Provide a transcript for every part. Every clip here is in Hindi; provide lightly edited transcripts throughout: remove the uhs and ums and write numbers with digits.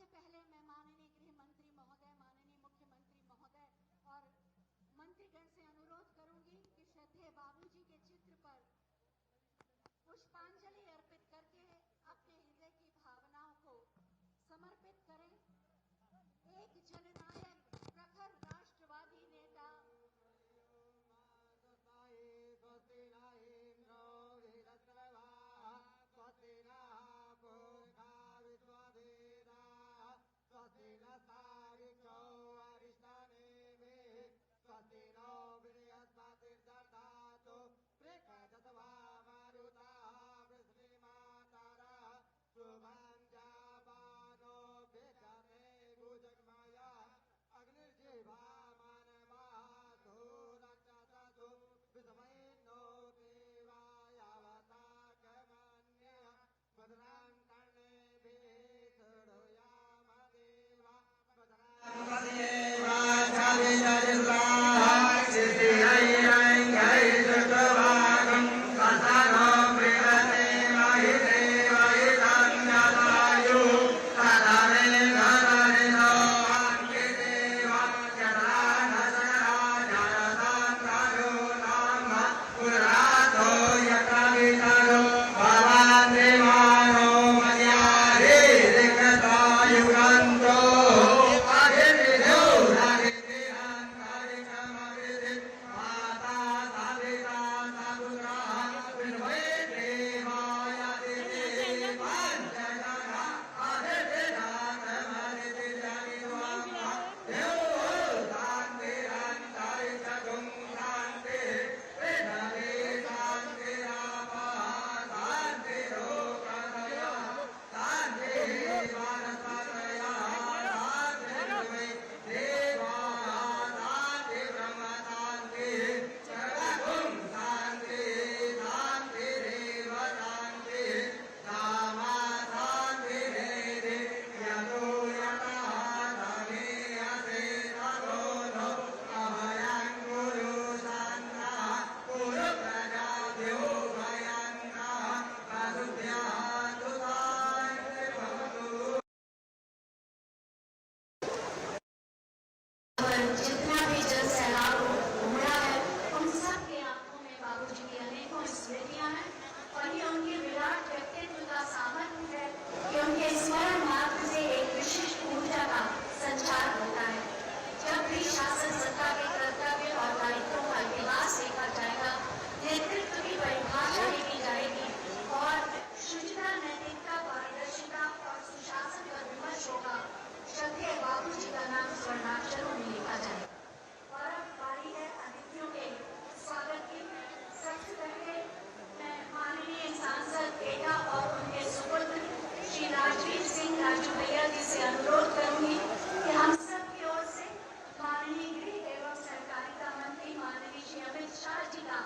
सबसे पहले मैं माननीय गृह मंत्री महोदय, माननीय मुख्यमंत्री महोदय और मंत्रीगण से अनुरोध करूंगी कि श्रद्धेय बाबूजी के चित्र पर पुष्पांजलि अर्पित करके अपने हृदय की भावनाओं को समर्पित करें। एक जननायक प्रखर राष्ट्रवादी नेता जितना भी जल सैलाब उमड़ा है, उन सब के आंखों में बाबूजी की अनेकों स्मृतियां हैं और ये उनके विराट व्यक्तित्व का सामर्थ्य है कि उनके स्मरण मात्र से एक विशिष्ट ऊर्जा का संचार होता है। जब भी शासन सत्ता के कर्तव्य और दायित्वों का इतिहास देखा जाएगा, नेतृत्व की परिभाषा लिखी जाएगी और शुचिता, नैतिकता, पारदर्शिता और सुशासन पर विमर्श होगा, श्रद्धेय बाबूजी का नाम स्वर्णाक्षरों में लिखा जाए। और अब बारी है अतिथियों के स्वागत की। सबसे पहले मैं माननीय सांसद एटा और उनके सुपुत्र श्री राजवीर सिंह राजू भैया जी से अनुरोध करूंगी कि हम सब की ओर से माननीय गृह एवं सहकारिता मंत्री माननीय श्री अमित शाह जी का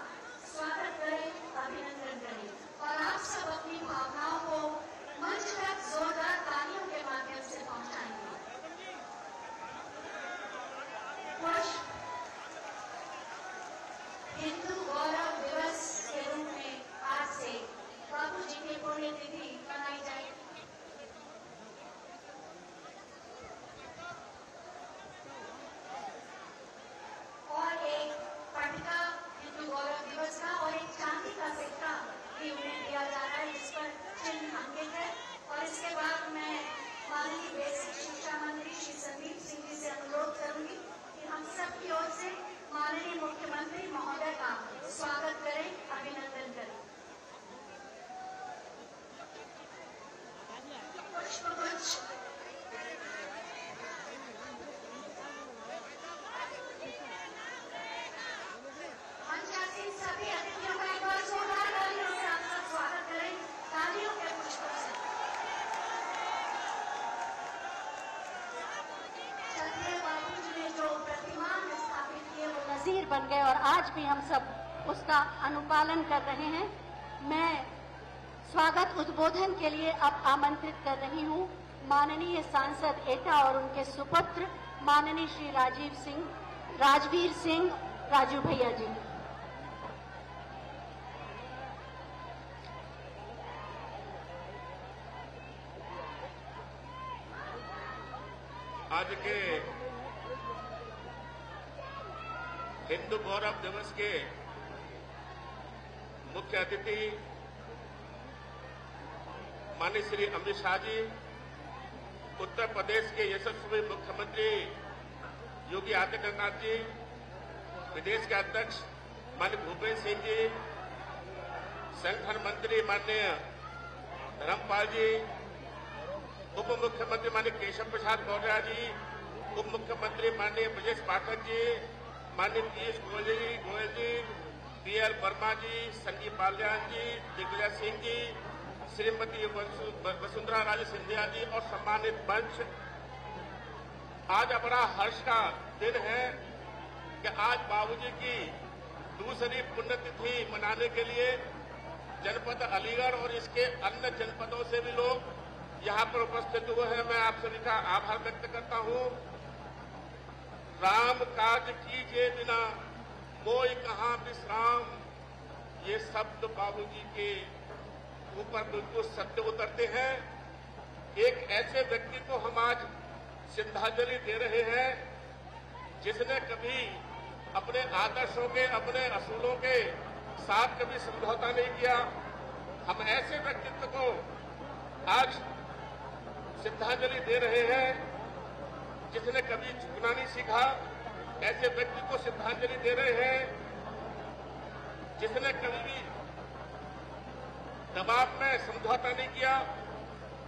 स्वागत करें, अभिनंदन करें और आप सब अपनी भावनाओं को मंच तक जोरदार तालियों के माध्यम से पहुंचाएंगे। हिंदू गौरव दिवस के रूप में आज से बाबूजी की पुण्यतिथि मनाई जाएगी। और एक पटका हिंदू गौरव दिवस का और एक चांदी का सिक्का भी उन्हें दिया जा रहा है, जिस पर चिन्ह अंकित है। और इसके बाद मैं माननीय बेसिक शिक्षा मंत्री श्री संदीप सिंह जी से अनुरोध करूंगी कि हम सब की ओर से माननीय मुख्यमंत्री महोदय का स्वागत करें, अभिनंदन करें। पुष्पगुच्छ मंचासीन सभी अतिथियों का एक बार जोरदार तालियों से आप सब स्वागत करें, तालियों के पुष्पों से। श्रद्धेय बाबूजी ने जो प्रतिमान स्थापित किए वो नजीर बन गए और आज भी हम सब उसका अनुपालन कर रहे हैं। मैं स्वागत उद्बोधन के लिए अब आमंत्रित कर रही हूं माननीय सांसद एटा और उनके सुपुत्र माननीय श्री राजवीर सिंह राजू भैया जी। आज के हिंदू गौरव दिवस के मुख्य अतिथि माननीय श्री अमित शाह जी, उत्तर प्रदेश के यशस्वी मुख्यमंत्री योगी आदित्यनाथ जी, विदेश के अध्यक्ष माननीय भूपेंद्र सिंह जी, संगठन मंत्री माननीय धर्मपाल जी, उप मुख्यमंत्री माननीय केशव प्रसाद मौर्य जी, उप मुख्यमंत्री माननीय ब्रजेश पाठक जी, माननीय पीयूष गोयल जी, पीएल वर्मा जी, संजीव बालियान जी, दिग्विजय सिंह जी, श्रीमती वसुंधरा राजे सिंधिया जी और सम्मानित मंच, आज बड़ा हर्ष का दिन है कि आज बाबूजी की दूसरी पुण्यतिथि मनाने के लिए जनपद अलीगढ़ और इसके अन्य जनपदों से भी लोग यहां पर उपस्थित हुए हैं। मैं आप सभी का आभार व्यक्त करता हूं। राम काज कीजिए बिना कोई कहां विश्राम, ये शब्द बाबूजी के ऊपर बिल्कुल सत्य उतरते हैं। एक ऐसे व्यक्ति को हम आज श्रद्धांजलि दे रहे हैं जिसने कभी अपने आदर्शों के, अपने असूलों के साथ कभी समझौता नहीं किया। हम ऐसे व्यक्तित्व को आज श्रद्धांजलि दे रहे हैं जिसने कभी झुकना नहीं सीखा। ऐसे व्यक्ति को श्रद्धांजलि दे रहे हैं जिसने कभी भी दबाव में समझौता नहीं किया।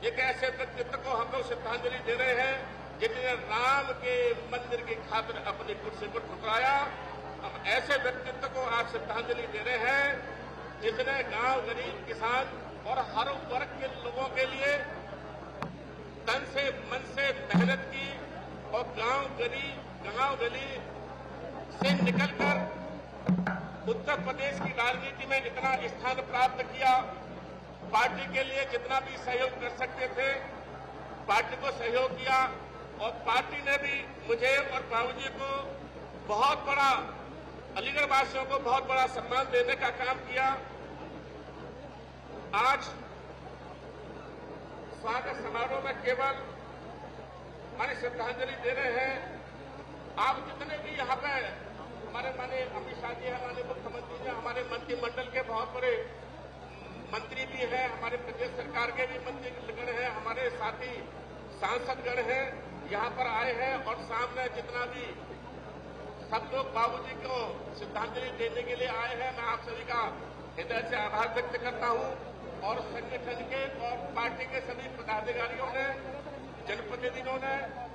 एक ऐसे व्यक्तित्व को हम लोग श्रद्धांजलि दे रहे हैं जिसने राम के मंदिर की खातिर अपनी कुर्सी को ठुकराया। हम ऐसे व्यक्तित्व को आज श्रद्धांजलि दे रहे हैं जिसने गांव, गरीब, किसान और हर वर्ग के लोगों के लिए तन से, मन से मेहनत की और गांव गली से निकलकर उत्तर प्रदेश की राजनीति में इतना स्थान प्राप्त किया। पार्टी के लिए जितना भी सहयोग कर सकते थे पार्टी को सहयोग किया और पार्टी ने भी मुझे और बाबूजी को बहुत बड़ा, अलीगढ़ वासियों को बहुत बड़ा सम्मान देने का काम किया। आज स्वागत समारोह में केवल हमारी श्रद्धांजलि दे रहे हैं। आप जितने भी यहाँ पे हमारे माननीय अमित शाह जी, हमारे मुख्यमंत्री जी, हमारे मंत्रिमंडल के बहुत बड़े मंत्री भी हैं, हमारे प्रदेश सरकार के भी मंत्रीगण हैं, हमारे साथी सांसदगण हैं, यहाँ पर आए हैं और सामने जितना भी सब लोग बाबूजी को श्रद्धांजलि देने के लिए आए हैं। मैं आप सभी का हृदय से आभार व्यक्त करता हूँ और संगठन के और पार्टी के सभी पदाधिकारियों ने, जनप्रतिनिधियों ने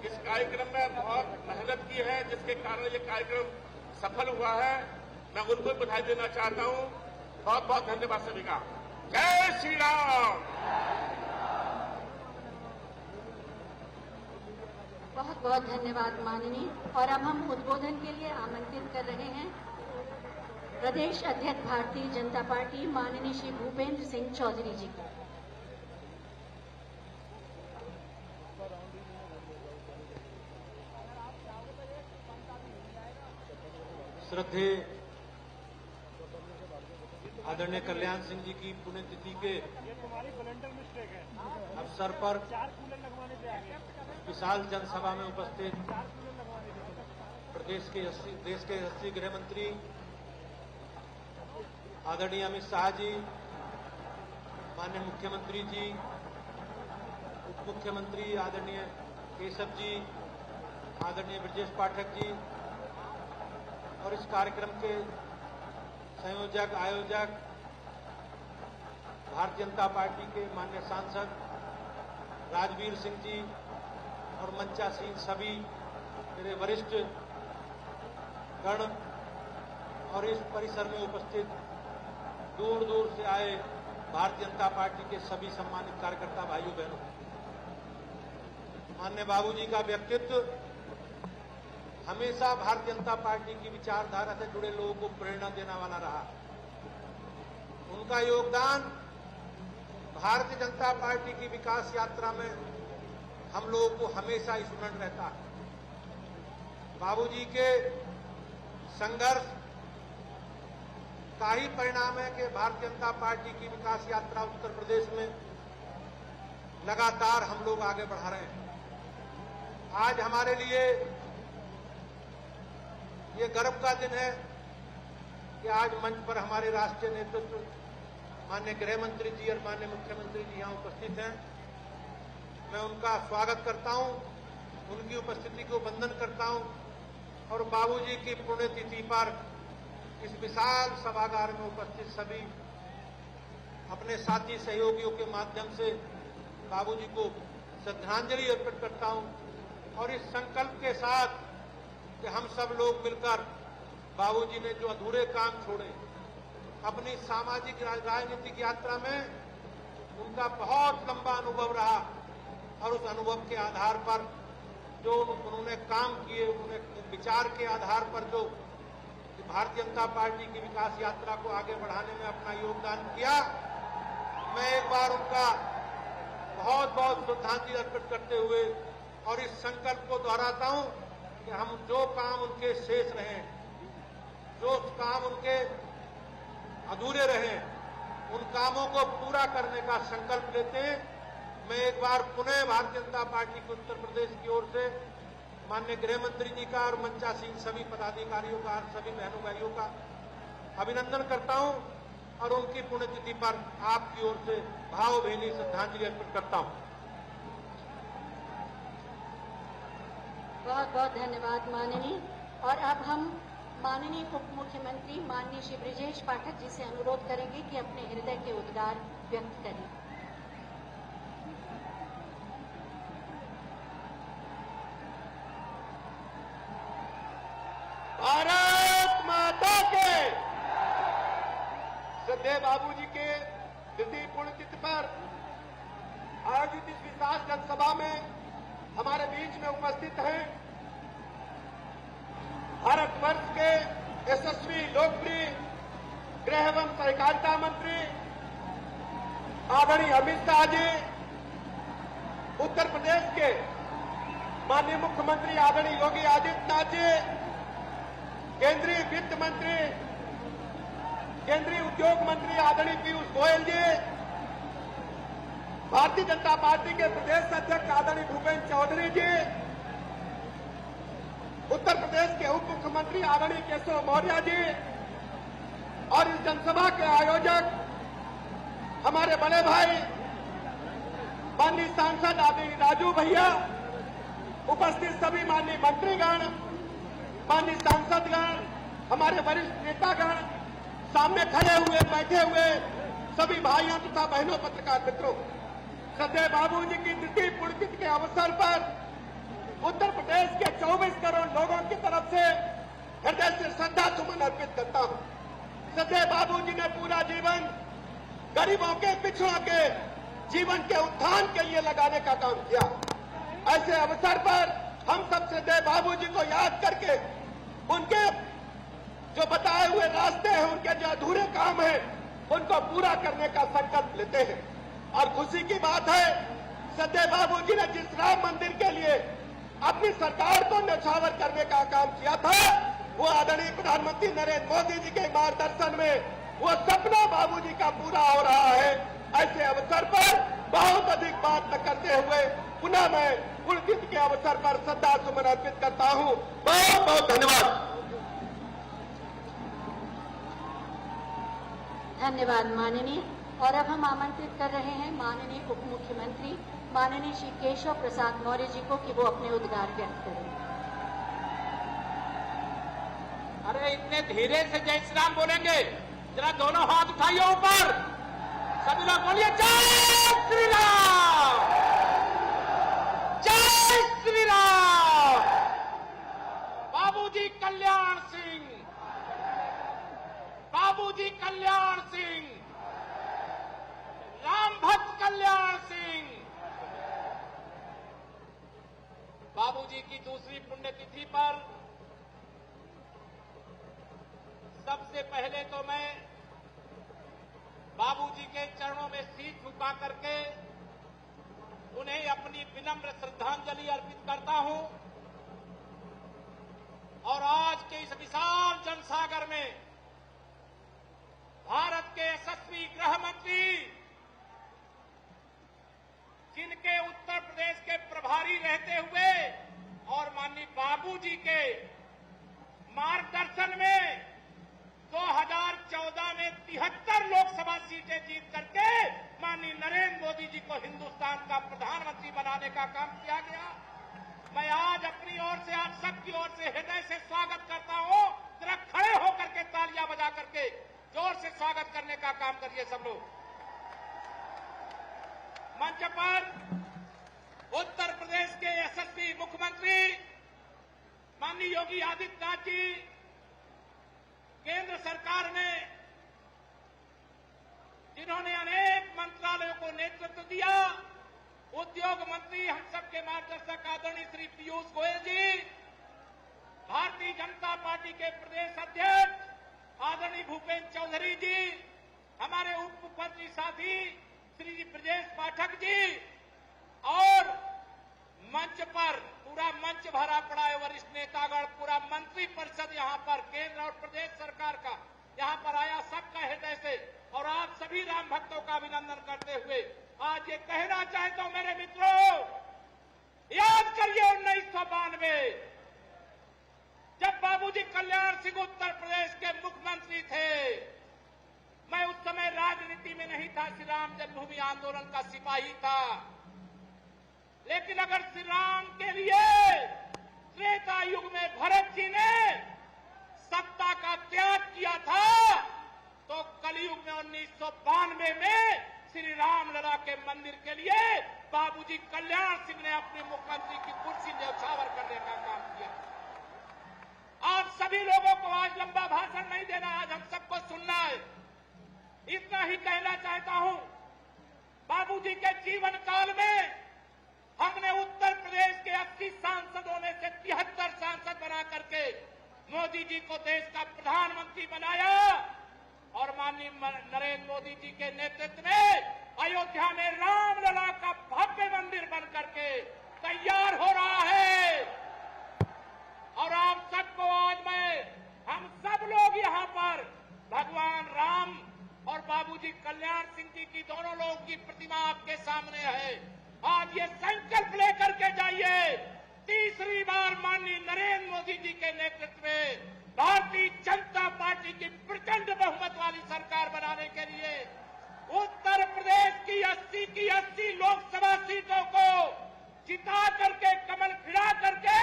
इस कार्यक्रम में बहुत मेहनत की है जिसके कारण ये कार्यक्रम सफल हुआ है। मैं उनको बधाई देना चाहता हूँ। बहुत बहुत धन्यवाद सभी का। जय श्री राम। बहुत बहुत धन्यवाद माननीय। और अब हम उद्बोधन के लिए आमंत्रित कर रहे हैं प्रदेश अध्यक्ष भारतीय जनता पार्टी माननीय श्री भूपेंद्र सिंह चौधरी जी को। श्रद्धेय आदरणीय कल्याण सिंह जी की पुण्यतिथि के अवसर पर विशाल जनसभा में उपस्थित देश के यशस्वी गृह मंत्री आदरणीय अमित शाह जी, माननीय मुख्यमंत्री जी, उप मुख्यमंत्री आदरणीय केशव जी, आदरणीय ब्रजेश पाठक जी और इस कार्यक्रम के संयोजक, आयोजक, भारतीय जनता पार्टी के माननीय सांसद राजवीर सिंह जी और मंचासीन सभी मेरे वरिष्ठ गण और इस परिसर में उपस्थित दूर दूर से आए भारतीय जनता पार्टी के सभी सम्मानित कार्यकर्ता भाइयों बहनों, माननीय बाबूजी का व्यक्तित्व हमेशा भारतीय जनता पार्टी की विचारधारा से जुड़े लोगों को प्रेरणा देने वाला रहा। उनका योगदान भारतीय जनता पार्टी की विकास यात्रा में हम लोगों को हमेशा स्मरण रहता है। बाबूजी के संघर्ष का ही परिणाम है कि भारतीय जनता पार्टी की विकास यात्रा उत्तर प्रदेश में लगातार हम लोग आगे बढ़ा रहे हैं। आज हमारे लिए ये गर्व का दिन है कि आज मंच पर हमारे राष्ट्रीय नेतृत्व माननीय गृह मंत्री जी और माननीय मुख्यमंत्री जी यहां उपस्थित हैं। मैं उनका स्वागत करता हूं, उनकी उपस्थिति को वंदन करता हूं और बाबूजी की पुण्यतिथि पर इस विशाल सभागार में उपस्थित सभी अपने साथी सहयोगियों के माध्यम से बाबूजी को श्रद्धांजलि अर्पित करता हूं और इस संकल्प के साथ कि हम सब लोग मिलकर बाबूजी ने जो अधूरे काम छोड़े, अपनी सामाजिक राजनीतिक यात्रा में उनका बहुत लंबा अनुभव रहा और उस अनुभव के आधार पर जो उन्होंने काम किए, उन्होंने विचार के आधार पर जो भारतीय जनता पार्टी की विकास यात्रा को आगे बढ़ाने में अपना योगदान किया, मैं एक बार उनका बहुत बहुत श्रद्धांजलि अर्पित करते हुए और इस संकल्प को दोहराता हूं कि हम जो काम उनके शेष रहे, जो काम उनके अधूरे रहे, उन कामों को पूरा करने का संकल्प लेते हैं। मैं एक बार पुनः भारतीय जनता पार्टी के उत्तर प्रदेश की ओर से माननीय गृह मंत्री जी का और मंचासीन सभी पदाधिकारियों का और सभी बहनों भाइयों का अभिनंदन करता हूं और उनकी पुण्यतिथि पर आपकी ओर से भावभीनी श्रद्धांजलि अर्पित करता हूं। बहुत बहुत धन्यवाद माननीय। और अब हम माननीय उप मुख्यमंत्री माननीय श्री ब्रिजेश पाठक जी से अनुरोध करेंगे कि अपने हृदय के उद्गार व्यक्त करें। भारत माता के श्रद्धेय बाबूजी के द्वितीय पुण्यतिथि पर आयोजित इस विशाल जनसभा में हमारे बीच में उपस्थित हैं भारतवर्ष के यशस्वी लोकप्रिय गृह एवं सहकारिता मंत्री आदरणीय अमित शाह जी, उत्तर प्रदेश के माननीय मुख्यमंत्री आदरणीय योगी आदित्यनाथ जी, केंद्रीय वित्त मंत्री, केंद्रीय उद्योग मंत्री आदरणीय पीयूष गोयल जी, भारतीय जनता पार्टी के प्रदेश अध्यक्ष आदरणीय भूपेंद्र चौधरी जी, उत्तर प्रदेश के उप मुख्यमंत्री आदरणीय केशव मौर्य जी और इस जनसभा के आयोजक हमारे बड़े भाई माननीय सांसद आदरणीय राजू भैया, उपस्थित सभी माननीय मंत्रीगण, माननीय सांसदगण, हमारे वरिष्ठ नेतागण, सामने खड़े हुए बैठे हुए सभी भाइयों तथा बहनों पत्रकार मित्रों, श्रद्धेय बाबूजी की द्वितीय पुण्यतिथि के अवसर पर उत्तर प्रदेश के 24 करोड़ लोगों की तरफ से हृदय से श्रद्धा सुमन अर्पित करता हूं। श्रद्धेय बाबूजी ने पूरा जीवन गरीबों के, पिछड़ों के जीवन के उत्थान के लिए लगाने का काम किया। ऐसे अवसर पर हम सब श्रद्धेय बाबूजी को याद करके उनके जो बताए हुए रास्ते हैं, उनके जो अधूरे काम हैं, उनको पूरा करने का संकल्प लेते हैं। और खुशी की बात है, श्रद्धेय बाबूजी ने जिस राम मंदिर के लिए अपनी सरकार को न्यौछावर करने का काम किया था, वो आदरणीय प्रधानमंत्री नरेंद्र मोदी जी के मार्गदर्शन में वो सपना बाबूजी का पूरा हो रहा है। ऐसे अवसर पर बहुत अधिक बात न करते हुए पुनः मैं पुण्यतिथि के अवसर पर श्रद्धा सुमन अर्पित करता हूं। बहुत बहुत धन्यवाद। धन्यवाद माननीय। और अब हम आमंत्रित कर रहे हैं माननीय उप मुख्यमंत्री माननीय श्री केशव प्रसाद मौर्य जी को कि वो अपने उद्गार व्यक्त करें। अरे इतने धीरे से जय श्री राम बोलेंगे, जरा दोनों हाथ उठाइए ऊपर, सभी लोग बोलिए जय श्री राम, जय श्री राम। बाबूजी कल्याण सिंह, बाबूजी कल्याण सिंह, राम भक्त कल्याण सिंह। बाबूजी की दूसरी पुण्यतिथि पर सबसे पहले तो मैं बाबूजी के चरणों में शीश झुका करके उन्हें अपनी विनम्र श्रद्धांजलि अर्पित करता हूं और आज के इस विशाल जनसागर में भारत के यशस्वी गृह मंत्री, जिनके उत्तर प्रदेश के प्रभारी रहते हुए और माननीय बाबूजी के मार्गदर्शन में 2014 में 73 लोकसभा सीटें जीत करके माननीय नरेंद्र मोदी जी को हिंदुस्तान का प्रधानमंत्री बनाने का काम किया गया। मैं आज अपनी ओर से, आप सबकी ओर से हृदय से स्वागत करता हूं। जरा खड़े होकर के तालियां बजा करके जोर से स्वागत करने का काम करिए सब लोग। मंच पर उत्तर प्रदेश के यशस्वी मुख्यमंत्री माननीय योगी आदित्यनाथ जी, केंद्र सरकार में जिन्होंने अनेक मंत्रालयों को नेतृत्व दिया, उद्योग मंत्री हम सबके मार्गदर्शक आदरणीय श्री पीयूष गोयल जी, भारतीय जनता पार्टी के प्रदेश अध्यक्ष आदरणीय भूपेंद्र चौधरी जी, हमारे उप मुख्यमंत्री साथी श्री ब्रजेश पाठक जी, और मंच पर पूरा मंच भरा पड़ा है, वरिष्ठ नेतागण, पूरा मंत्री परिषद यहां पर केंद्र और प्रदेश सरकार का यहां पर आया, सबका हृदय से, और आप सभी राम भक्तों का अभिनंदन करते हुए आज ये कहना चाहता हूं मेरे मित्रों, याद करिए 1992 जब बाबूजी कल्याण सिंह उत्तर प्रदेश के मुख्यमंत्री थे। मैं उस समय राजनीति में नहीं था, श्री राम जन्मभूमि आंदोलन का सिपाही था। लेकिन अगर श्री राम के लिए त्रेता युग में भरत जी ने सत्ता का त्याग किया था, तो कलयुग में 1992 में श्री रामलला के मंदिर के लिए बाबूजी कल्याण सिंह ने अपनी मुख्यमंत्री की कुर्सी न्यौछावर करने का काम किया। आप सभी लोगों को आज लंबा भाषण नहीं देना, आज हम सबको सुनना है। इतना ही कहना चाहता हूं, बाबूजी के जीवन काल में हमने उत्तर प्रदेश के 80 सांसदों में से 73 सांसद बना करके मोदी जी को देश का प्रधानमंत्री बनाया, और माननीय नरेंद्र मोदी जी के नेतृत्व में अयोध्या में रामलला का भव्य मंदिर बन करके तैयार हो रहा है। और आप सबको आज हम सब लोग यहाँ पर भगवान राम और बाबूजी कल्याण सिंह जी की दोनों लोगों की प्रतिमा आपके सामने है। आज ये संकल्प लेकर के जाइए, तीसरी बार माननीय नरेंद्र मोदी जी के नेतृत्व में भारतीय जनता पार्टी की प्रचंड बहुमत वाली सरकार बनाने के लिए उत्तर प्रदेश की 80 की 80 लोकसभा सीटों को जिता करके, कमल खिला करके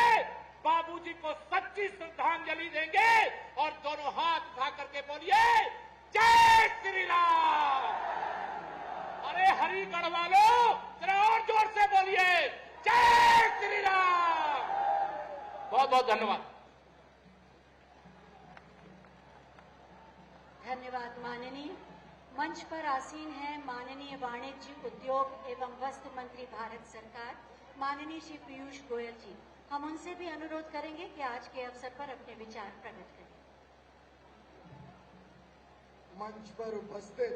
बाबूजी को सच्ची श्रद्धांजलि देंगे। और दोनों हाथ उठा करके बोलिए जय श्री राम। अरे हरिगढ़ वालों जरा और जोर से बोलिए जय श्री राम। बहुत बहुत धन्यवाद। धन्यवाद माननीय। मंच पर आसीन है माननीय वाणिज्य, उद्योग एवं वस्त्र मंत्री भारत सरकार माननीय श्री पीयूष गोयल जी। हम उनसे भी अनुरोध करेंगे कि आज के अवसर पर अपने विचार प्रकट करें। मंच पर उपस्थित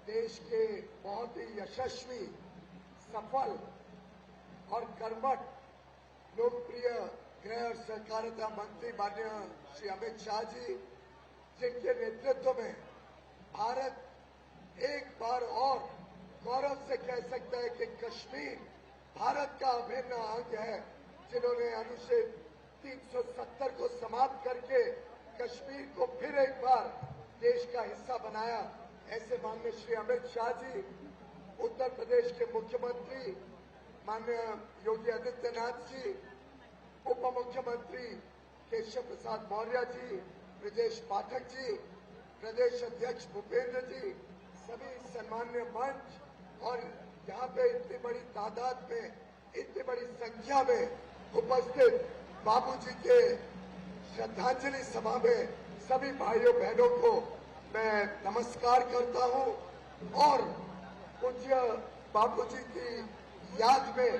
देश के बहुत ही यशस्वी, सफल और कर्मठ लोकप्रिय गृह और सहकारिता मंत्री माननीय श्री अमित शाह जी, जिनके नेतृत्व में भारत एक बार और गौरव से कह सकता है कि कश्मीर भारत का अभिन्न अंग है, जिन्होंने अनुच्छेद 370 को समाप्त करके कश्मीर को फिर एक बार देश का हिस्सा बनाया। ऐसे माननीय श्री अमित शाह जी, उत्तर प्रदेश के मुख्यमंत्री माननीय योगी आदित्यनाथ जी, उप मुख्यमंत्री केशव प्रसाद मौर्य जी, ब्रजेश पाठक जी, प्रदेश अध्यक्ष भूपेंद्र जी, सभी सम्मान्य मंच और यहाँ पे इतनी बड़ी तादाद में, इतनी बड़ी संख्या में उपस्थित बाबूजी के श्रद्धांजलि सभा में सभी भाइयों बहनों को मैं नमस्कार करता हूँ। और पूज्य बाबूजी की याद में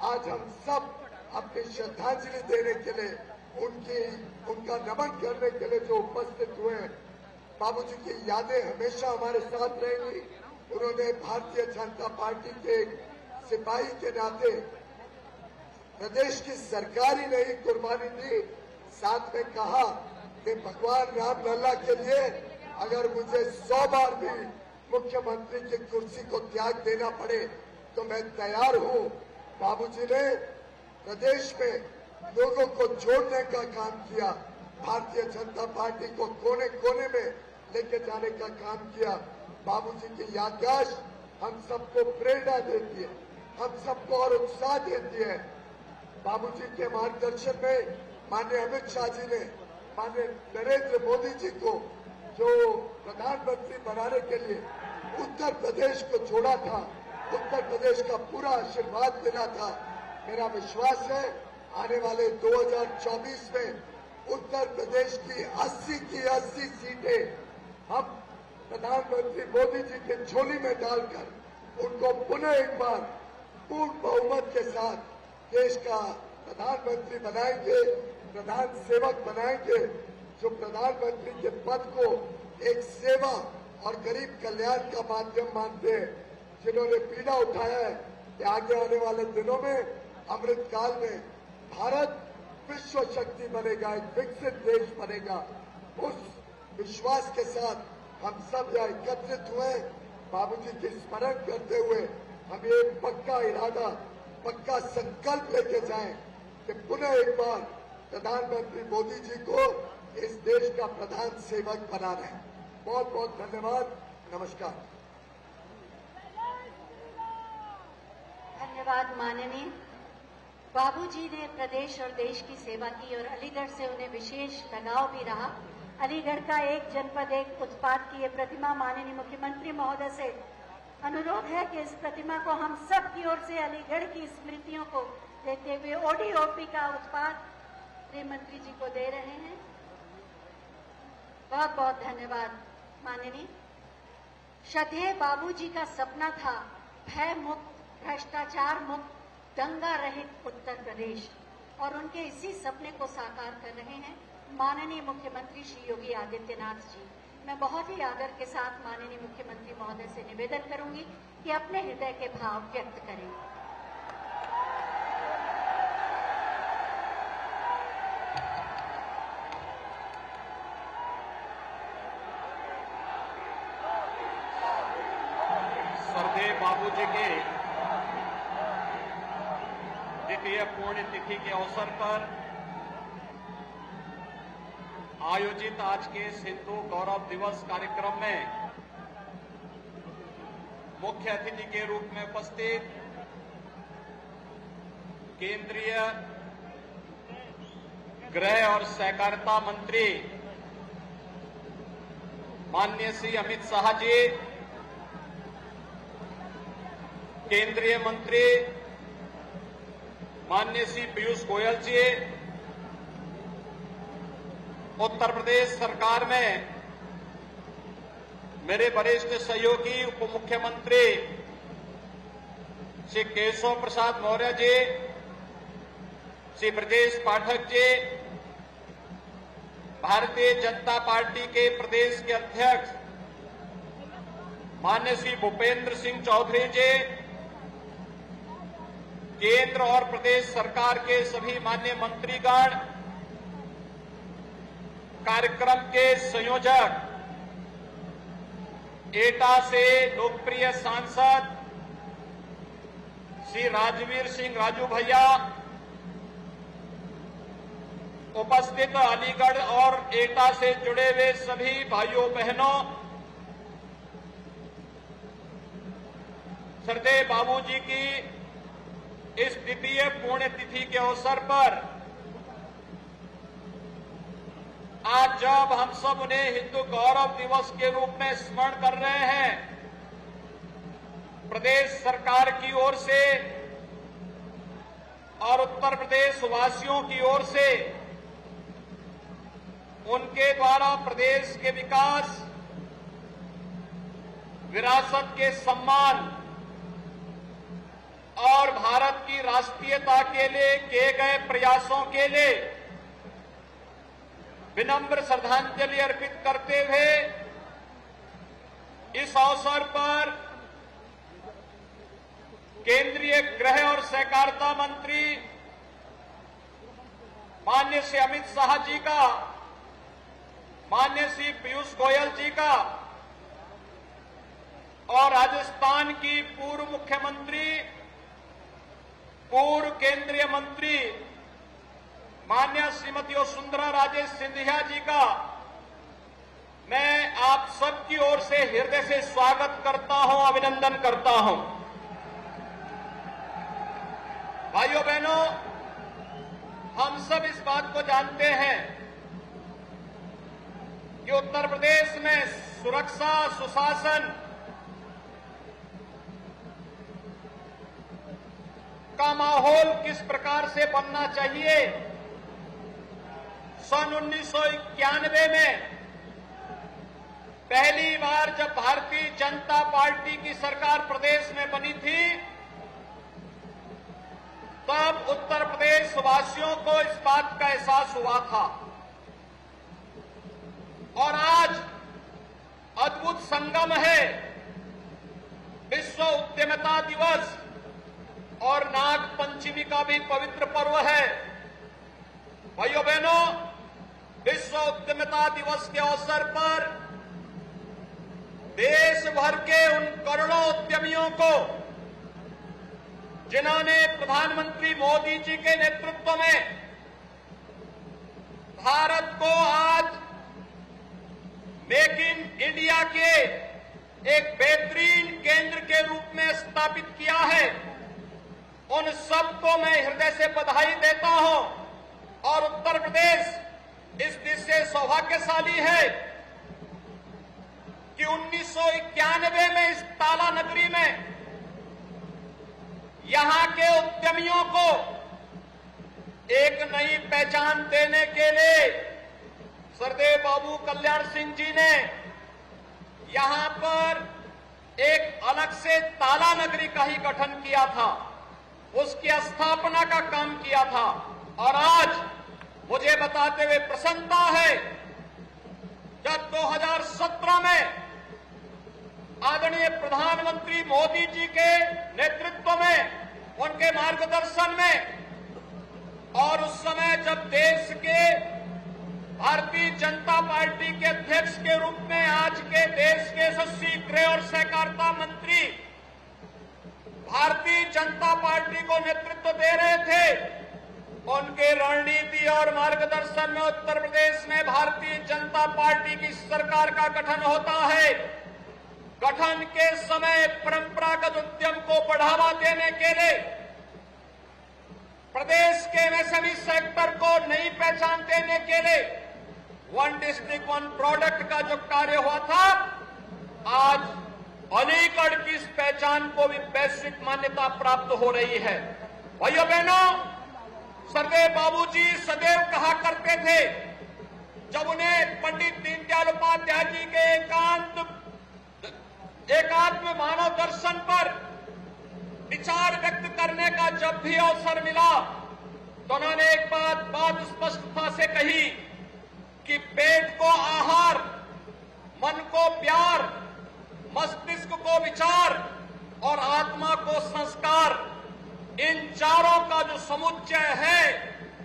आज हम सब अपनी श्रद्धांजलि देने के लिए, उनका नमन करने के लिए जो उपस्थित हुए। बाबूजी की यादें हमेशा हमारे साथ रहेंगी। उन्होंने भारतीय जनता पार्टी के एक सिपाही के नाते प्रदेश की सरकार ही नहीं कुर्बानी दी, साथ में कहा कि भगवान रामलला के लिए अगर मुझे 100 बार भी मुख्यमंत्री की कुर्सी को त्याग देना पड़े तो मैं तैयार हूं। बाबूजी ने प्रदेश में लोगों को जोड़ने का काम किया, भारतीय जनता पार्टी को कोने कोने में लेके जाने का काम किया। बाबूजी की याददाश्त हम सबको प्रेरणा देती है, हम सबको और उत्साह देती है। बाबूजी के मार्गदर्शन में माननीय अमित शाह जी ने माननीय नरेंद्र मोदी जी को जो प्रधानमंत्री बनाने के लिए उत्तर प्रदेश को जोड़ा था, उत्तर प्रदेश का पूरा आशीर्वाद मिला था। मेरा विश्वास है आने वाले 2024 में उत्तर प्रदेश की 80 की 80 सीटें हम प्रधानमंत्री मोदी जी के झोली में डालकर उनको पुनः एक बार पूर्ण बहुमत के साथ देश का प्रधानमंत्री बनाएंगे, प्रधान सेवक बनाएंगे, जो प्रधानमंत्री के पद को एक सेवा और गरीब कल्याण का माध्यम मानते हैं, जिन्होंने पीड़ा उठाया है कि आगे आने वाले दिनों में अमृत काल में भारत विश्व शक्ति बनेगा, एक विकसित देश बनेगा। उस विश्वास के साथ हम सब यहाँ एकत्रित हुए, बाबूजी की स्मरण करते हुए हम ये पक्का इरादा, पक्का संकल्प लेके जाएं कि पुनः एक बार प्रधानमंत्री मोदी जी को इस देश का प्रधान सेवक बनाना है। बहुत बहुत धन्यवाद, नमस्कार। धन्यवाद माननीय। बाबूजी ने प्रदेश और देश की सेवा की और अलीगढ़ से उन्हें विशेष लगाव भी रहा। अलीगढ़ का एक जनपद एक उत्पाद की ये प्रतिमा माननीय मुख्यमंत्री महोदय से अनुरोध है कि इस प्रतिमा को हम सब की ओर से अलीगढ़ की स्मृतियों को देते हुए ओडीओपी का उत्पाद गृह मंत्री जी को दे रहे हैं। बहुत बहुत धन्यवाद माननीय। श्रद्धेय बाबूजी का सपना था भय मुक्त, भ्रष्टाचार मुक्त, दंगा रहित उत्तर प्रदेश, और उनके इसी सपने को साकार कर रहे हैं माननीय मुख्यमंत्री श्री योगी आदित्यनाथ जी। मैं बहुत ही आदर के साथ माननीय मुख्यमंत्री महोदय से निवेदन करूंगी कि अपने हृदय के भाव व्यक्त करें। श्रद्धेय बाबूजी के द्वितीय पुण्यतिथि के अवसर पर आयोजित आज के सिंधु गौरव दिवस कार्यक्रम में मुख्य अतिथि के रूप में उपस्थित केंद्रीय गृह और सहकारिता मंत्री माननीय श्री अमित शाह जी, केंद्रीय मंत्री माननीय श्री पीयूष गोयल जी, उत्तर प्रदेश सरकार में मेरे वरिष्ठ सहयोगी उप मुख्यमंत्री श्री केशव प्रसाद मौर्य जी, श्री ब्रजेश पाठक जी, भारतीय जनता पार्टी के प्रदेश के अध्यक्ष माननीय श्री भूपेंद्र सिंह चौधरी जी, केंद्र और प्रदेश सरकार के सभी माननीय मंत्रीगण, कार्यक्रम के संयोजक, एटा से लोकप्रिय सांसद श्री राजवीर सिंह राजू भैया, उपस्थित अलीगढ़ और एटा से जुड़े हुए सभी भाइयों बहनों, श्रद्धेय बाबूजी की इस द्वितीय पुण्यतिथि के अवसर पर आज जब हम सब उन्हें हिंदू गौरव दिवस के रूप में स्मरण कर रहे हैं, प्रदेश सरकार की ओर से और उत्तर प्रदेश वासियों की ओर से उनके द्वारा प्रदेश के विकास, विरासत के सम्मान और भारत की राष्ट्रीयता के लिए किए गए प्रयासों के लिए विनम्र श्रद्धांजलि अर्पित करते हुए इस अवसर पर केंद्रीय गृह और सहकारिता मंत्री माननीय श्री अमित शाह जी का, माननीय श्री पीयूष गोयल जी का और राजस्थान की पूर्व मुख्यमंत्री पूर्व केंद्रीय मंत्री माननीय श्रीमती वसुंधरा राजे सिंधिया जी का मैं आप सबकी ओर से हृदय से स्वागत करता हूं, अभिनंदन करता हूं। भाइयों बहनों, हम सब इस बात को जानते हैं कि उत्तर प्रदेश में सुरक्षा, सुशासन का माहौल किस प्रकार से बनना चाहिए। सन 1991 में पहली बार जब भारतीय जनता पार्टी की सरकार प्रदेश में बनी थी, तब उत्तर प्रदेश वासियों को इस बात का एहसास हुआ था। और आज अद्भुत संगम है, विश्व उद्यमिता दिवस और नाग पंचमी का भी पवित्र पर्व है। भाइयों बहनों, विश्व उद्यमिता दिवस के अवसर पर देश भर के उन करोड़ों उद्यमियों को जिन्होंने प्रधानमंत्री मोदी जी के नेतृत्व में भारत को आज मेक इन इंडिया के एक बेहतरीन केंद्र के रूप में स्थापित किया है, उन सबको मैं हृदय से बधाई देता हूं। और उत्तर प्रदेश इस दिशा से सौभाग्यशाली है कि 1991 में इस ताला नगरी में यहां के उद्यमियों को एक नई पहचान देने के लिए सरदेव बाबू कल्याण सिंह जी ने यहां पर एक अलग से ताला नगरी का ही गठन किया था, उसकी स्थापना का काम किया था। और आज मुझे बताते हुए प्रसन्नता है, जब 2017 में आदरणीय प्रधानमंत्री मोदी जी के नेतृत्व में, उनके मार्गदर्शन में, और उस समय जब देश के भारतीय जनता पार्टी के अध्यक्ष के रूप में आज के देश के यशस्वी गृह और सहकारिता मंत्री भारतीय जनता पार्टी को नेतृत्व दे रहे थे, उनके रणनीति और मार्गदर्शन में उत्तर प्रदेश में भारतीय जनता पार्टी की सरकार का गठन होता है। गठन के समय परंपरागत उद्यम को बढ़ावा देने के लिए, प्रदेश के एमएसएमई सेक्टर को नई पहचान देने के लिए वन डिस्ट्रिक्ट वन प्रोडक्ट का जो कार्य हुआ था, आज अलीगढ़ की इस पहचान को भी वैश्विक मान्यता प्राप्त हो रही है। भाइयों बहनों, सरदेव बाबू जी सदैव कहा करते थे, जब उन्हें पंडित दीनदयाल उपाध्याय जी के एकात्म मानव दर्शन पर विचार व्यक्त करने का जब भी अवसर मिला, तो उन्होंने एक बात स्पष्टता से कही कि पेट को आहार, मन को प्यार, मस्तिष्क को विचार और आत्मा को संस्कार, इन चारों का जो समुच्चय है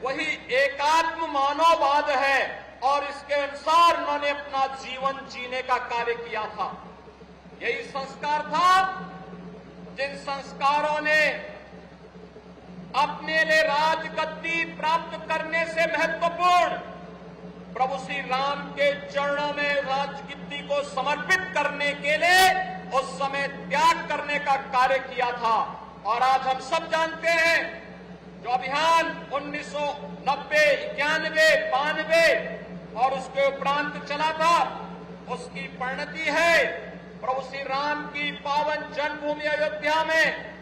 वही एकात्म मानववाद है। और इसके अनुसार उन्होंने अपना जीवन जीने का कार्य किया था। यही संस्कार था जिन संस्कारों ने अपने लिए राजगद्दी प्राप्त करने से महत्वपूर्ण प्रभु श्री राम के चरणों में राजगद्दी को समर्पित करने के लिए उस समय त्याग करने का कार्य किया था। और आज हम सब जानते हैं, जो अभियान 1990, 91, 92 और उसके उपरांत चला था, उसकी परिणति है प्रभु श्री राम की पावन जन्मभूमि अयोध्या में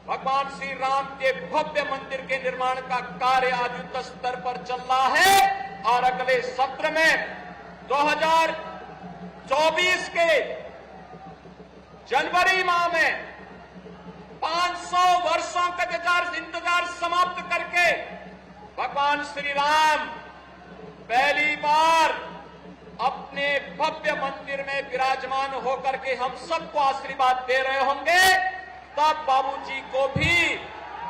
भगवान श्री राम के भव्य मंदिर के निर्माण का कार्य आज युद्ध स्तर पर चल रहा है। और अगले सत्र में 2024 के जनवरी माह में 500 वर्षों का इंतजार समाप्त करके भगवान श्री राम पहली बार अपने भव्य मंदिर में विराजमान होकर के हम सबको आशीर्वाद दे रहे होंगे। तब बाबूजी को भी,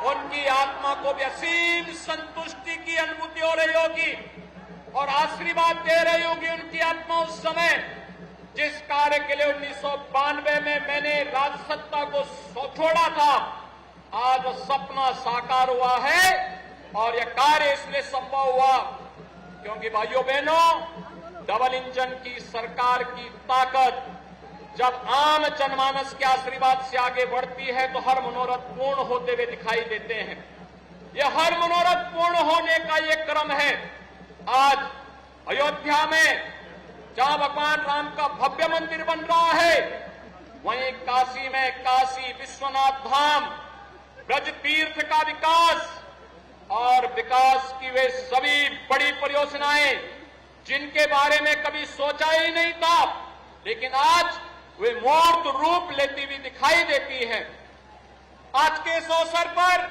उनकी आत्मा को भी असीम संतुष्टि की अनुभूति हो रही होगी और आशीर्वाद दे रही होगी उनकी आत्मा उस समय जिस कार्य के लिए 1992 में मैंने राजसत्ता को छोड़ा था। आज सपना साकार हुआ है और यह कार्य इसलिए संभव हुआ क्योंकि भाइयों बहनों, डबल इंजन की सरकार की ताकत जब आम जनमानस के आशीर्वाद से आगे बढ़ती है तो हर मनोरथ पूर्ण होते हुए दिखाई देते हैं। यह हर मनोरथ पूर्ण होने का ये क्रम है। आज अयोध्या में जहां भगवान राम का भव्य मंदिर बन रहा है, वहीं काशी में काशी विश्वनाथ धाम, ब्रज तीर्थ का विकास और विकास की वे सभी बड़ी परियोजनाएं जिनके बारे में कभी सोचा ही नहीं था, लेकिन आज वे मूर्त रूप लेती हुई दिखाई देती है। आज के इस अवसर पर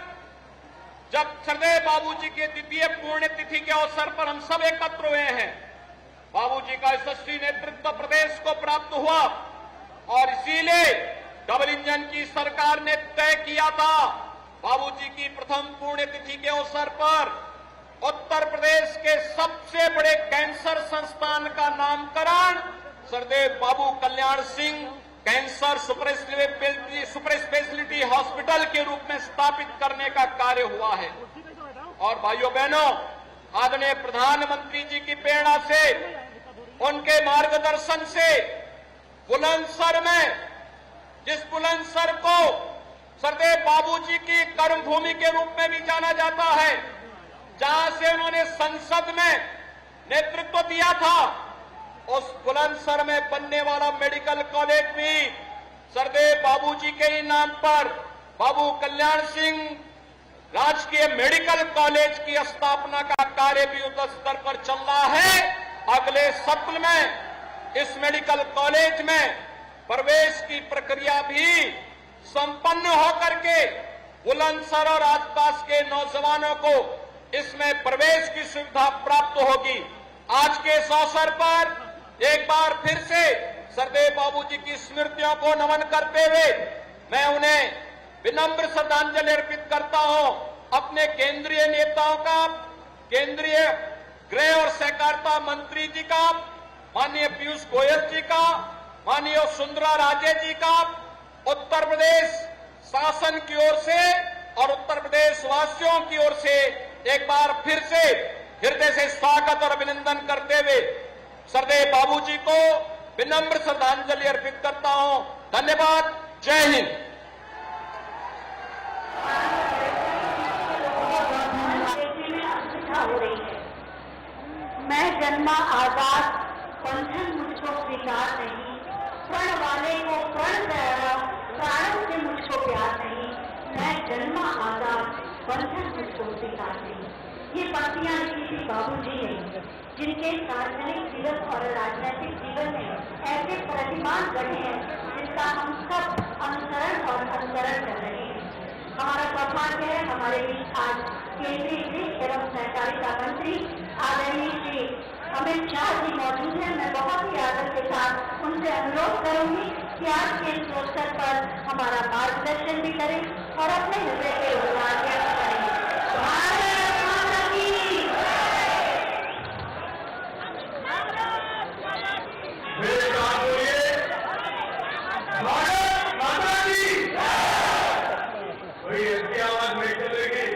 जब सरदेव बाबूजी के द्वितीय पुण्यतिथि के अवसर पर हम सब एकत्र हुए हैं, बाबूजी का यशस्वी नेतृत्व प्रदेश को प्राप्त हुआ और इसीलिए डबल इंजन की सरकार ने तय किया था बाबूजी की प्रथम पुण्यतिथि के अवसर पर उत्तर प्रदेश के सबसे बड़े कैंसर संस्थान का नामकरण सरदेव Babu Kalyan Singh cancer super speciality hospital के रूप में स्थापित करने का कार्य हुआ है। और भाइयों बहनों, आदरणीय प्रधानमंत्री जी की प्रेरणा से, उनके मार्गदर्शन से बुलंदशहर में, जिस बुलंदशहर को सरदेव बाबूजी की कर्मभूमि के रूप में भी जाना जाता है, जहां से उन्होंने संसद में नेतृत्व दिया था, उस बुलंदशहर में बनने वाला मेडिकल कॉलेज भी सरदेव बाबूजी के ही नाम पर बाबू कल्याण सिंह राजकीय मेडिकल कॉलेज की स्थापना का कार्य भी युद्ध स्तर पर चल रहा है। अगले सत्र में इस मेडिकल कॉलेज में प्रवेश की प्रक्रिया भी संपन्न होकर के बुलंदशहर और आसपास के नौजवानों को इसमें प्रवेश की सुविधा प्राप्त होगी। आज के इस अवसर पर एक बार फिर से सरदेव बाबूजी की स्मृतियों को नमन करते हुए मैं उन्हें विनम्र श्रद्धांजलि अर्पित करता हूं। अपने केंद्रीय नेताओं का, केंद्रीय गृह और सहकारिता मंत्री जी का, माननीय पीयूष गोयल जी का, माननीय सुंदरा राजे जी का, उत्तर प्रदेश शासन की ओर से और उत्तर प्रदेश वासियों की ओर से एक बार फिर से हृदय से स्वागत और अभिनंदन करते हुए सरदेव बाबूजी को विनम्र श्रद्धांजलि अर्पित करता हूं। धन्यवाद। जय हिंद। हो रही है। मैं जन्मा आजाद, बंधन मुझको स्वीकार नहीं, प्रण वाले को प्रण प्यारा, प्राणों से मुझको प्यार नहीं। मैं जन्मा आजाद, बंधन मुझको स्वीकार नहीं। ये पंक्तियां लिखी थी बाबूजी ने, जिनके सार्वजनिक जीवन और राजनीतिक जीवन में ऐसे प्रतिमान गढ़े हैं जिसका हम सब अनुसरण और अनुकरण कर रहे हैं। हमारा सौभाग्य है हमारे बीच आज केंद्रीय गृह एवं सहकारिता मंत्री आदरणीय श्री अमित शाह जी मौजूद हैं। मैं बहुत ही आदर के साथ उनसे अनुरोध करूंगी कि आज के इस अवसर पर हमारा मार्गदर्शन भी करें और अपने हृदय के उद्गार व्यक्त करें। भारत माता की भारत माता की ऐसी आवाज नहीं चलेगी।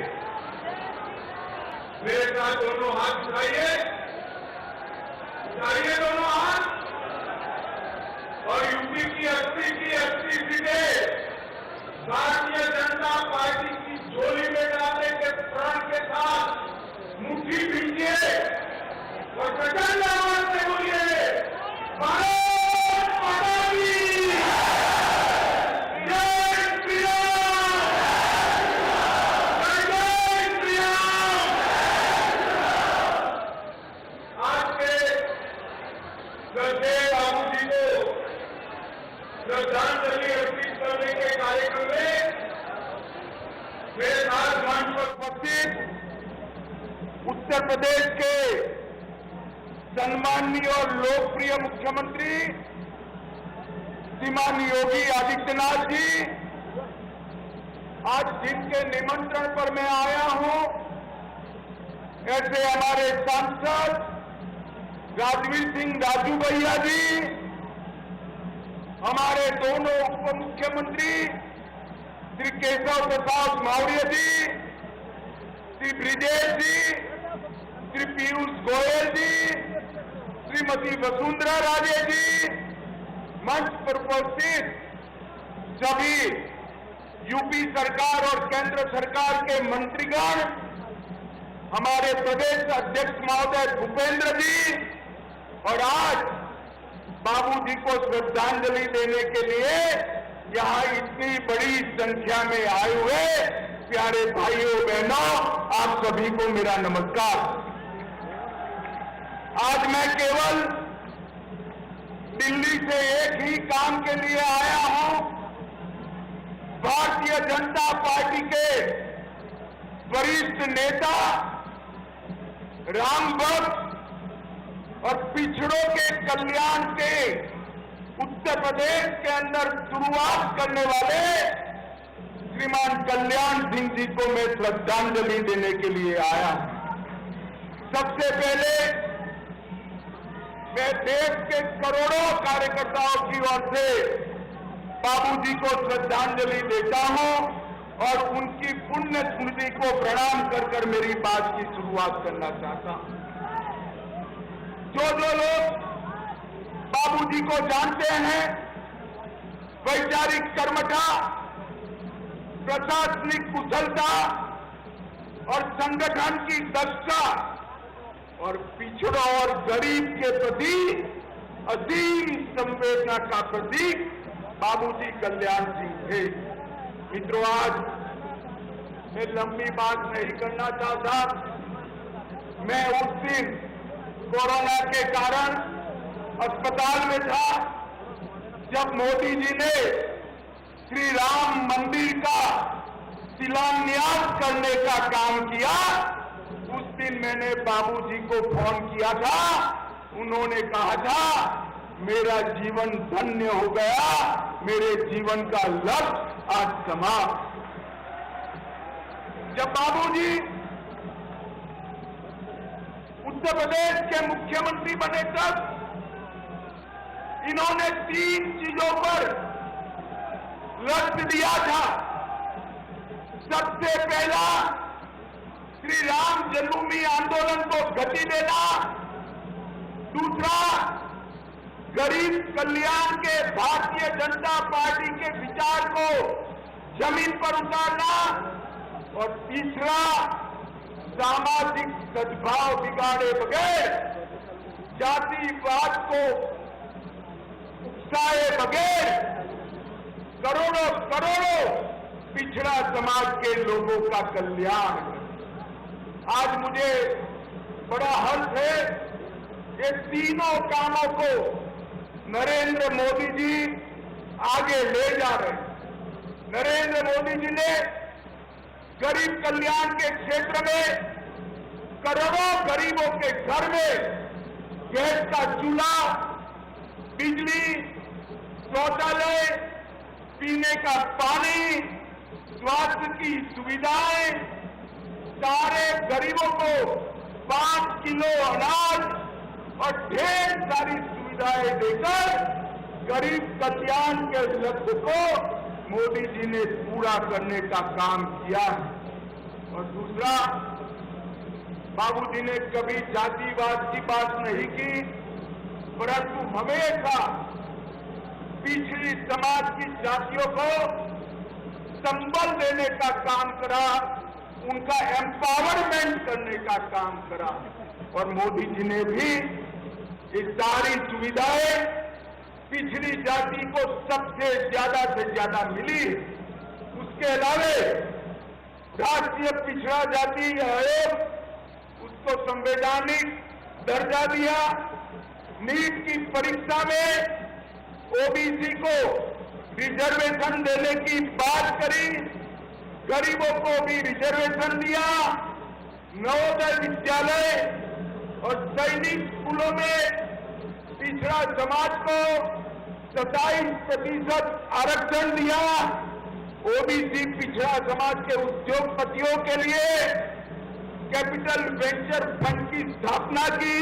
मेरे साथ दोनों हाथ उठाइए, उठाइए दोनों हाथ और यूपी की 80 सीटें भारतीय जनता पार्टी की झोली में डालने के प्रण के साथ मुट्ठी भीजिए और प्रचंड आवाज से बोलिए भारत माता की जय श्री राम, जय श्री राम। आज के सरदेव बाबूजी को श्रद्धांजलि अर्पित करने के कार्यक्रम में मेरे साथ मंच पर उपस्थित उत्तर प्रदेश के सम्माननीय और लोकप्रिय मुख्यमंत्री श्रीमान योगी आदित्यनाथ जी, आज जिनके निमंत्रण पर मैं आया हूं, ऐसे हमारे सांसद राजवीर सिंह राजू भैया जी, हमारे दोनों उप मुख्यमंत्री श्री केशव प्रसाद मौर्य जी, श्री ब्रिजेश जी, श्री पीयूष गोयल जी, श्रीमती वसुंधरा राजे जी, मंच पर उपस्थित सभी यूपी सरकार और केंद्र सरकार के मंत्रीगण, हमारे प्रदेश अध्यक्ष महोदय भूपेंद्र जी, और आज बाबूजी को श्रद्धांजलि देने के लिए यहां इतनी बड़ी संख्या में आए हुए प्यारे भाइयों बहनों, आप सभी को मेरा नमस्कार। आज मैं केवल दिल्ली से एक ही काम के लिए आया हूं। भारतीय जनता पार्टी के वरिष्ठ नेता राम भक्त और पिछड़ों के कल्याण के उत्तर प्रदेश के अंदर शुरुआत करने वाले श्रीमान कल्याण सिंह जी को मैं श्रद्धांजलि देने के लिए आया। सबसे पहले मैं देश के करोड़ों कार्यकर्ताओं की ओर से बाबूजी को श्रद्धांजलि देता हूं और उनकी पुण्य स्मृति को प्रणाम कर कर मेरी बात की शुरुआत करना चाहता हूं। जो लोग बाबूजी को जानते हैं, वैचारिक कर्मठा, प्रशासनिक कुशलता और संगठन की दक्षता और पिछड़ों और गरीब के प्रति असीम संवेदना का प्रतीक बाबूजी कल्याण सिंह थे। मित्रों, आज मैं लंबी बात नहीं करना चाहता। मैं उस दिन कोरोना के कारण अस्पताल में था जब मोदी जी ने श्री राम मंदिर का शिलान्यास करने का काम किया। उस दिन मैंने बाबूजी को फोन किया था, उन्होंने कहा था मेरा जीवन धन्य हो गया, मेरे जीवन का लक्ष्य आज समाप्त। जब बाबूजी उत्तर प्रदेश के मुख्यमंत्री बने तब इन्होंने 3 चीजों पर लक्ष्य दिया था। सबसे पहला श्री राम जन्मभूमि आंदोलन को गति देना, दूसरा गरीब कल्याण के भारतीय जनता पार्टी के विचार को जमीन पर उतारना, और तीसरा सामाजिक सद्भाव बिगाड़े बगैर, जातिवाद को उकसाए बगैर करोड़ों करोड़ों पिछड़ा समाज के लोगों का कल्याण। आज मुझे बड़ा हर्ष है, ये तीनों कामों को नरेंद्र मोदी जी आगे ले जा रहे हैं। नरेंद्र मोदी जी ने गरीब कल्याण के क्षेत्र में करोड़ों गरीबों के घर में गैस का चूल्हा, बिजली, शौचालय, पीने का पानी, स्वास्थ्य की सुविधाएं, सारे गरीबों को 5 किलो अनाज और ढेर सारी सुविधाएं देकर गरीब कल्याण के लक्ष्य को मोदी जी ने पूरा करने का काम किया है। और दूसरा, बाबूजी ने कभी जातिवाद की बात नहीं की, परंतु हमेशा पिछड़ी समाज की जातियों को संबल देने का काम करा, उनका एम्पावरमेंट करने का काम करा। और मोदी जी ने भी ये सारी सुविधाएं पिछड़ी जाति को सबसे ज्यादा से ज्यादा मिली। उसके अलावे राष्ट्रीय पिछड़ा जाति आयोग, उसको संवैधानिक दर्जा दिया। नीट की परीक्षा में ओबीसी को रिजर्वेशन देने की बात करी, गरीबों को भी रिजर्वेशन दिया। नवोदय विद्यालय और सैनिक स्कूलों में पिछड़ा समाज को 27% आरक्षण दिया। ओबीसी पिछड़ा समाज के उद्योगपतियों के लिए कैपिटल वेंचर फंड की स्थापना की।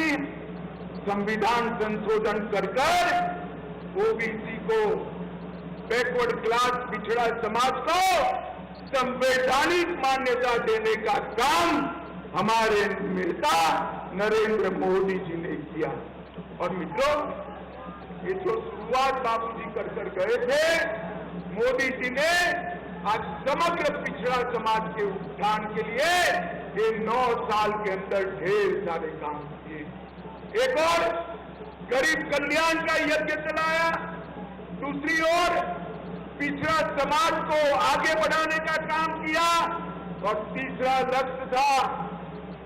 संविधान संशोधन कर ओबीसी को बैकवर्ड क्लास पिछड़ा समाज को संवैधानिक मान्यता देने का काम हमारे नेता नरेंद्र मोदी जी ने किया। और मित्रों, ये जो शुरुआत बाबूजी कर गए थे, मोदी जी ने आज समग्र पिछड़ा समाज के उत्थान के लिए ये 9 साल के अंदर ढेर सारे काम किए। एक और गरीब कल्याण का यज्ञ चलाया, दूसरी ओर पिछड़ा समाज को आगे बढ़ाने का काम किया, और तीसरा लक्ष्य था,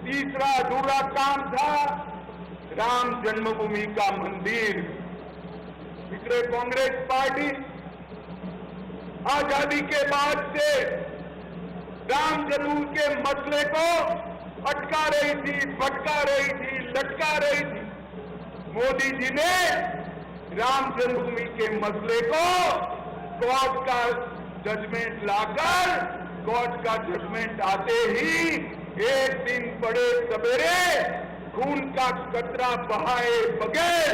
तीसरा अधूरा काम था राम जन्मभूमि का मंदिर। मित्रों, कांग्रेस पार्टी आजादी के बाद से राम जन्मभूमि के मसले को अटका रही थी, भटका रही थी, लटका रही थी। मोदी जी ने राम जन्मभूमि के मसले को कोर्ट का जजमेंट लाकर, कोर्ट का जजमेंट आते ही एक दिन बड़े सवेरे खून का कतरा बहाए बगैर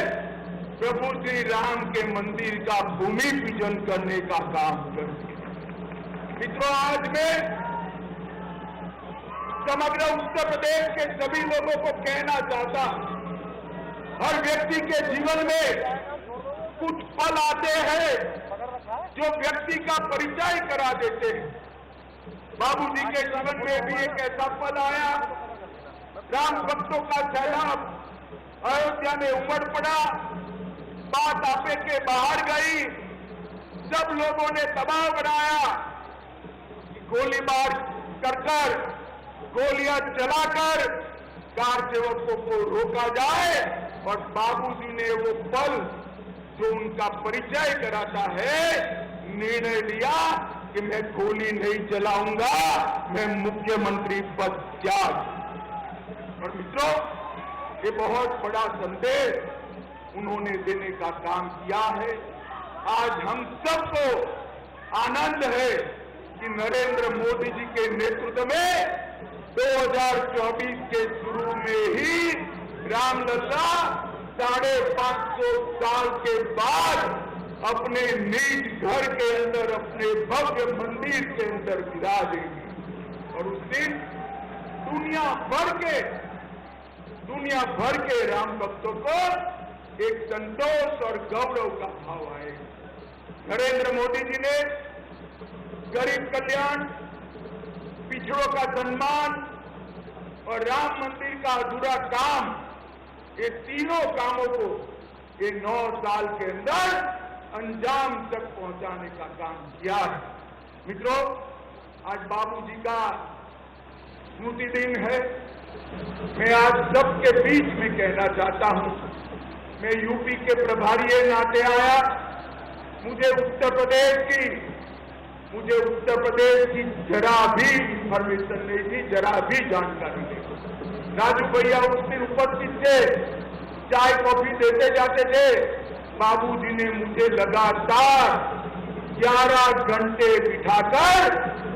प्रभु श्री राम के मंदिर का भूमि पूजन करने का काम कर दिया। मित्रों, आज मैं समग्र उत्तर प्रदेश के सभी लोगों को कहना चाहता, हर व्यक्ति के जीवन में कुछ पल आते हैं जो व्यक्ति का परिचय करा देते हैं। बाबूजी के जीवन में भी एक ऐसा पल आया, राम भक्तों का सैलाब अयोध्या में उमड़ पड़ा, बात आपे के बाहर गई, सब लोगों ने दबाव बनाया कि गोलीबार कर गोलियां चलाकर कार सेवकों को रोका जाए, और बाबूजी ने वो पल जो उनका परिचय कराता है, निर्णय लिया कि मैं गोली नहीं चलाऊंगा, मैं मुख्यमंत्री पद त्याग। और मित्रों, ये बहुत बड़ा संदेश उन्होंने देने का काम किया है। आज हम सबको आनंद है कि नरेंद्र मोदी जी के नेतृत्व में 2024 के शुरू में ही रामलला 550 साल के बाद अपने निज घर के अंदर, अपने भव्य मंदिर के अंदर विराजेंगे। और उस दिन दुनिया भर के राम भक्तों को एक संतोष और गौरव का भाव आएगा। नरेंद्र मोदी जी ने गरीब कल्याण, पिछड़ों का सम्मान और राम मंदिर का अधूरा काम, ये तीनों कामों को ये 9 साल के अंदर अंजाम तक पहुंचाने का काम किया है। मित्रों, आज बाबूजी का स्मृति दिन है। मैं आज सबके बीच में कहना चाहता हूं, मैं यूपी के प्रभारी के नाते आया, मुझे उत्तर प्रदेश की जरा भी इंफॉर्मेशन नहीं थी, जरा भी जानकारी नहीं। राजू भैया उस दिन उपस्थित थे, चाय कॉफी देते जाते थे। बाबूजी ने मुझे लगातार 11 घंटे बिठाकर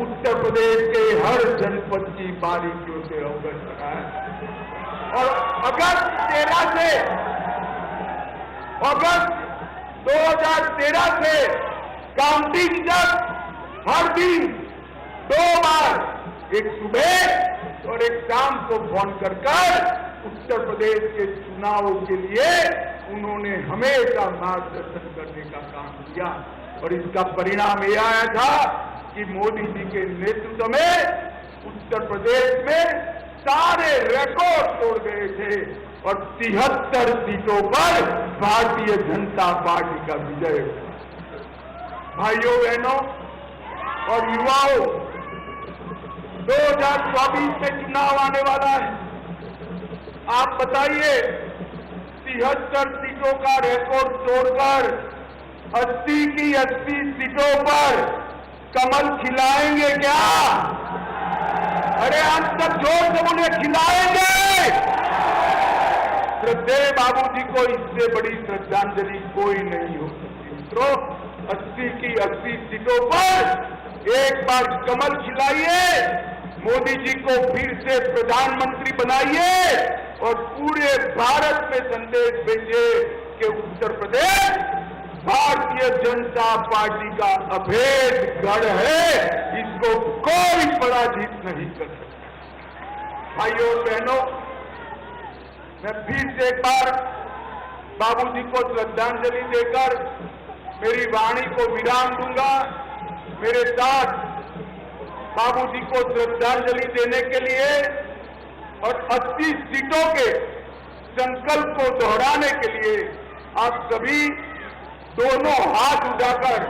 उत्तर प्रदेश के हर जनपद की बारीकियों से अवगत कराया। और अगस्त 2013 से काउंटिंग तक हर दिन 2 बार, एक सुबह और एक शाम को फोन कर उत्तर प्रदेश के चुनावों के लिए उन्होंने हमेशा मार्गदर्शन करने का काम किया। और इसका परिणाम यह आया था कि मोदी जी के नेतृत्व में उत्तर प्रदेश में सारे रिकॉर्ड तोड़ गए थे, और 73 सीटों पर भारतीय जनता पार्टी का विजय हुआ। भाइयों बहनों और युवाओं, 2024 में चुनाव आने वाला है। आप बताइए, 73 सीटों का रिकॉर्ड तोड़कर 80 की 80 सीटों पर कमल खिलाएंगे क्या? अरे अंत तक जोर से उन्हें खिलाएंगे। श्रद्धेय बाबूजी को इससे बड़ी श्रद्धांजलि कोई नहीं हो सकती। मित्रों, 80 की 80 सीटों पर एक बार कमल खिलाइए, मोदी जी को फिर से प्रधानमंत्री बनाइए, और पूरे भारत में संदेश भेजिए कि उत्तर प्रदेश भारतीय जनता पार्टी का अभेद गढ़ है, इसको कोई पराजित नहीं कर सकता। भाइयों और बहनों, मैं फिर से एक बार बाबूजी को श्रद्धांजलि देकर मेरी वाणी को विराम दूंगा। मेरे साथ बाबूजी को श्रद्धांजलि देने के लिए और 80 सीटों के संकल्प को दोहराने के लिए आप सभी दोनों हाथ उठाकर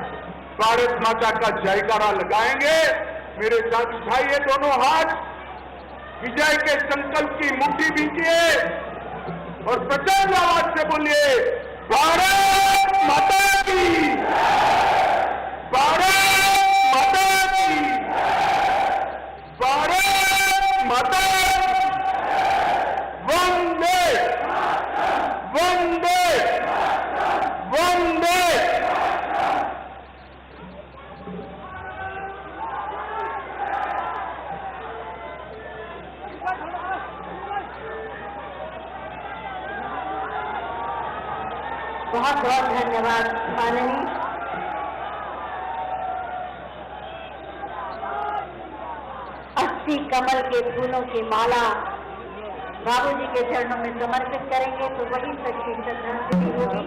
भारत माता का जयकारा लगाएंगे। मेरे साथ उठाइए दोनों हाथ, विजय के संकल्प की मुट्ठी बींचिए और प्रचंड आवाज से बोलिए, भारत माता की, भारत माता की, भारत माता की, वंदे वंदे वंदे। बहुत बहुत धन्यवाद माननीय। अस्सी कमल के फूलों की माला बाबूजी के चरणों में समर्पित करेंगे तो वही सच्ची श्रद्धांजलि होगी।